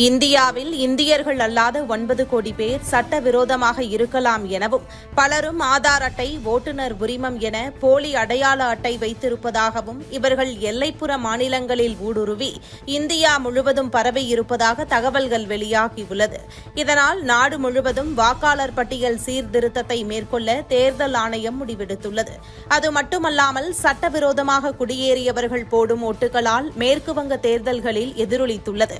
இந்தியாவில் இந்தியர்கள் அல்லாத 9 கோடி பேர் சட்டவிரோதமாக இருக்கலாம் எனவும் பலரும் ஆதார் அட்டை, ஓட்டுநர் உரிமம் என போலி அடையாள அட்டை வைத்திருப்பதாகவும் இவர்கள் எல்லைப்புற மாநிலங்களில் ஊடுருவி இந்தியா முழுவதும் பரவியிருப்பதாக தகவல்கள் வெளியாகியுள்ளது. இதனால் நாடு முழுவதும் வாக்காளர் பட்டியல் சீர்திருத்தத்தை மேற்கொள்ள தேர்தல் ஆணையம் முடிவெடுத்துள்ளது. அது மட்டுமல்லாமல் சட்டவிரோதமாக குடியேறியவர்கள் போடும் ஓட்டுகளால் மேற்குவங்க தேர்தல்களில் எதிரொலித்துள்ளது.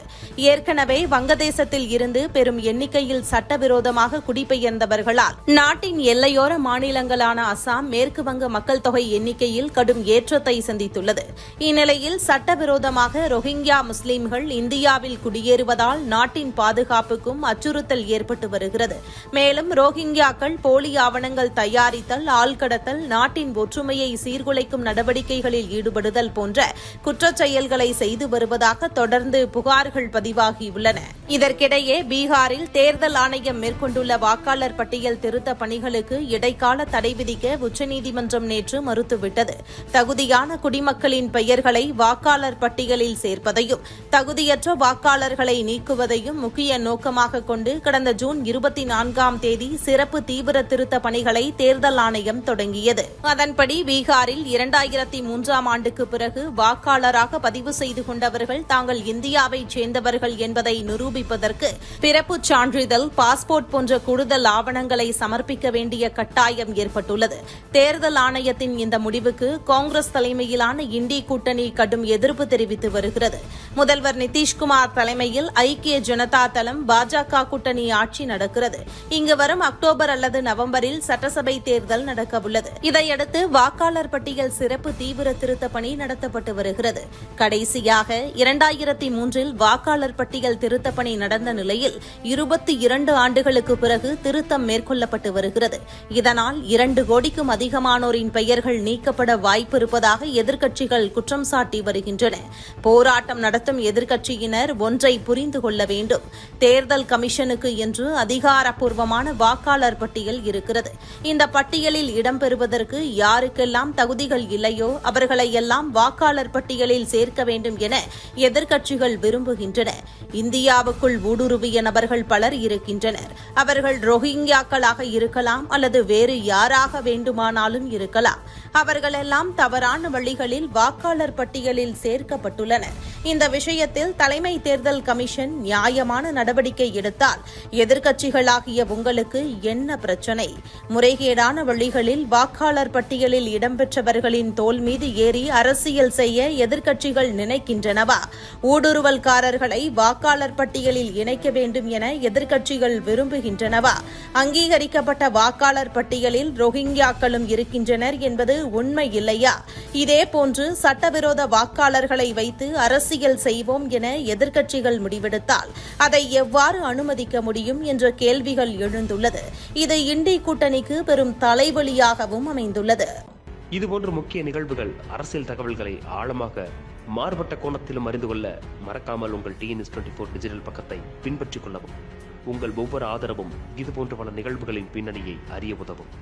ஏற்கனவே வங்கதேசத்தில் இருந்து பெரும் எண்ணிக்கையில் சட்டவிரோதமாக குடிபெயர்ந்தவர்களால் நாட்டின் எல்லையோர மாநிலங்களான அசாம், மேற்கு வங்க மக்கள் தொகை எண்ணிக்கையில் கடும் ஏற்றத்தை சந்தித்துள்ளது. இந்நிலையில் சட்டவிரோதமாக ரோஹிங்கியா முஸ்லீம்கள் இந்தியாவில் குடியேறுவதால் நாட்டின் பாதுகாப்புக்கும் அச்சுறுத்தல் ஏற்பட்டு வருகிறது. மேலும் ரோஹிங்கியாக்கள் போலி ஆவணங்கள் தயாரித்தல், ஆள்கடத்தல், நாட்டின் ஒற்றுமையை சீர்குலைக்கும் நடவடிக்கைகளில் ஈடுபடுதல் போன்ற குற்றச் செயல்களை செய்து வருவதாக தொடர்ந்து புகார்கள் பதிவாகியுள்ளன. இதற்கிடையே பீகாரில் தேர்தல் ஆணையம் மேற்கொண்டுள்ள வாக்காளர் பட்டியல் திருத்த பணிகளுக்கு இடைக்கால தடை விதிக்க உச்சநீதிமன்றம் நேற்று மறுத்துவிட்டது. தகுதியான குடிமக்களின் பெயர்களை வாக்காளர் பட்டியலில் சேர்ப்பதையும் தகுதியற்ற வாக்காளர்களை நீக்குவதையும் முக்கிய நோக்கமாக கொண்டு கடந்த ஜூன் 24ஆம் தேதி சிறப்பு தீவிர திருத்த பணிகளை தேர்தல் ஆணையம் தொடங்கியது. அதன்படி பீகாரில் 2003ஆம் ஆண்டுக்கு பிறகு வாக்காளராக பதிவு செய்து கொண்டவர்கள் தாங்கள் இந்தியாவைச் சேர்ந்தவர்கள் என்பதை நிரூபிப்பதற்கு பிறப்புச் சான்றிதழ், பாஸ்போர்ட் போன்ற கூடுதல் ஆவணங்களை சமர்ப்பிக்க வேண்டிய கட்டாயம் ஏற்பட்டுள்ளது. தேர்தல் ஆணையத்தின் இந்த முடிவுக்கு காங்கிரஸ் தலைமையிலான இண்டி கூட்டணி கடும் எதிர்ப்பு தெரிவித்து வருகிறது. முதல்வர் நிதிஷ்குமார் தலைமையில் ஐக்கிய ஜனதா தளம் பாஜக கூட்டணி ஆட்சி நடக்கிறது. இங்கு வரும் அக்டோபர் அல்லது நவம்பரில் சட்டசபை தேர்தல் நடக்கவுள்ளது. இதையடுத்து வாக்காளர் பட்டியல் சிறப்பு தீவிர திருத்த பணி நடத்தப்பட்டு வருகிறது. கடைசியாக 2003இல் வாக்காளர் பட்டியல் திருத்த பணி நடந்த நிலையில் 22 ஆண்டுகளுக்கு பிறகு திருத்தம் மேற்கொள்ளப்பட்டு வருகிறது. இதனால் 2 கோடிக்கும் அதிகமானோரின் பெயர்கள் நீக்கப்பட வாய்ப்பு இருப்பதாக எதிர்க்கட்சிகள் குற்றம் சாட்டி வருகின்றன. போராட்டம் நடத்தும் எதிர்க்கட்சியினர் ஒன்றை புரிந்து கொள்ள வேண்டும். தேர்தல் கமிஷனுக்கு என்று அதிகாரப்பூர்வமான வாக்காளர் பட்டியல் இருக்கிறது. இந்த பட்டியலில் இடம்பெறுவதற்கு யாருக்கெல்லாம் தகுதிகள் இல்லையோ அவர்களை எல்லாம் வாக்காளர் பட்டியலில் சேர்க்க வேண்டும் என எதிர்க்கட்சிகள் விரும்புகின்றன. இந்தியாவுக்குள் ஊடுருவிய நபர்கள் பலர் இருக்கின்றனர். அவர்கள் ரோஹிங்கியாக்களாக இருக்கலாம் அல்லது வேறு யாராக வேண்டுமானாலும் இருக்கலாம். அவர்களெல்லாம் தவறான வழிகளில் வாக்காளர் பட்டியலில் சேர்க்கப்பட்டுள்ளனர். இந்த விஷயத்தில் தலைமை தேர்தல் கமிஷன் நியாயமான நடவடிக்கை எடுத்தால் எதிர்க்கட்சிகளாகிய உங்களுக்கு என்ன பிரச்சினை? முறைகேடான வழிகளில் வாக்காளர் பட்டியலில் இடம்பெற்றவர்களின் தோல் மீது ஏறி அரசியல் செய்ய எதிர்க்கட்சிகள் நினைக்கின்றனவா? ஊடுருவல்காரர்களை வாக்காளர் பட்டியலில் இணைக்க வேண்டும் என எதிர்க்கட்சிகள் விரும்புகின்றனவா? அங்கீகரிக்கப்பட்ட வாக்காளர் பட்டியலில் ரோஹிங்கியாக்களும் இருக்கின்றனர் என்பது உண்மை இல்லையா? இதேபோன்று சட்டவிரோத வாக்காளர்களை வைத்து அரசியல் செய்வோம் என எதிர்க்கட்சிகள் முடிவெடுத்தால் அதை எவ்வாறு அனுமதிக்க முடியும் என்ற கேள்விகள் எழுந்துள்ளது. இது இண்டி கூட்டணிக்கு பெரும் தலைவலியாகவும் அமைந்துள்ளது. இதுபோன்ற முக்கிய நிகழ்வுகள், அரசியல் தகவல்களை ஆழமாக மாறுபட்ட கோணத்திலும் அறிந்து கொள்ள மறக்காமல் உங்கள் TNS24 டிஜிட்டல் பக்கத்தை பின்பற்றிக் கொள்ளவும். உங்கள் ஒவ்வொரு ஆதரவும் இதுபோன்ற பல நிகழ்வுகளின் பின்னணியை அறிய உதவும்.